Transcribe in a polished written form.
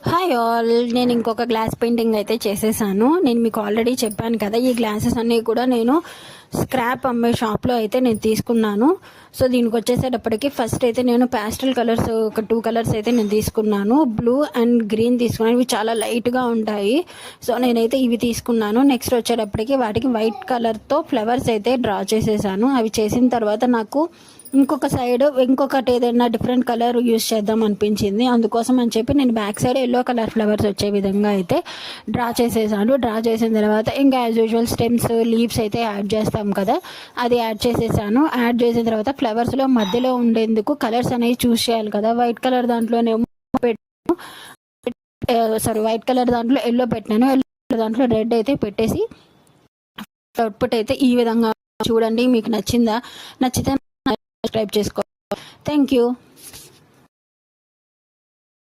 Hi all, నేను ఇంకొక glass painting అయితే చేసేసాను. నేను మీకు ఆల్రెడీ చెప్పాను కదా, ఈ గ్లాసెస్ అన్నీ కూడా నేను స్క్రాప్ అమ్మే షాప్లో అయితే నేను తీసుకున్నాను. సో దీనికి వచ్చేసేటప్పటికి ఫస్ట్ అయితే నేను ప్యాస్టల్ కలర్స్ ఒక 2 కలర్స్ అయితే నేను తీసుకున్నాను. బ్లూ అండ్ గ్రీన్ తీసుకున్నాను. ఇవి చాలా లైట్గా ఉంటాయి. సో నేనైతే ఇవి తీసుకున్నాను. నెక్స్ట్ వచ్చేటప్పటికి వాటికి వైట్ కలర్తో ఫ్లవర్స్ అయితే డ్రా చేసేసాను. అవి చేసిన తర్వాత నాకు ఇంకొక సైడ్ ఇంకొకటి ఏదైనా డిఫరెంట్ కలర్ యూస్ చేద్దాం అనిపించింది. అందుకోసం అని చెప్పి నేను back side yellow colour flowers వచ్చే విధంగా అయితే డ్రా చేసేసాను. డ్రా చేసిన తర్వాత ఇంకా యాజ్ యూజువల్ స్టెమ్స్, లీవ్స్ అయితే యాడ్ చేస్తాం కదా, అది యాడ్ చేసేసాను. యాడ్ చేసిన తర్వాత ఫ్లవర్స్లో మధ్యలో ఉండేందుకు కలర్స్ అనేవి చూస్ చేయాలి కదా. వైట్ కలర్ దాంట్లోనేమో వైట్ కలర్ దాంట్లో ఎల్లో పెట్టినాను. ఎల్లో దాంట్లో రెడ్ అయితే పెట్టేసి అవుట్పుట్ అయితే ఈ విధంగా చూడండి. మీకు నచ్చిందా? నచ్చితే సబ్స్క్రైబ్ చేసుకో. Thank you.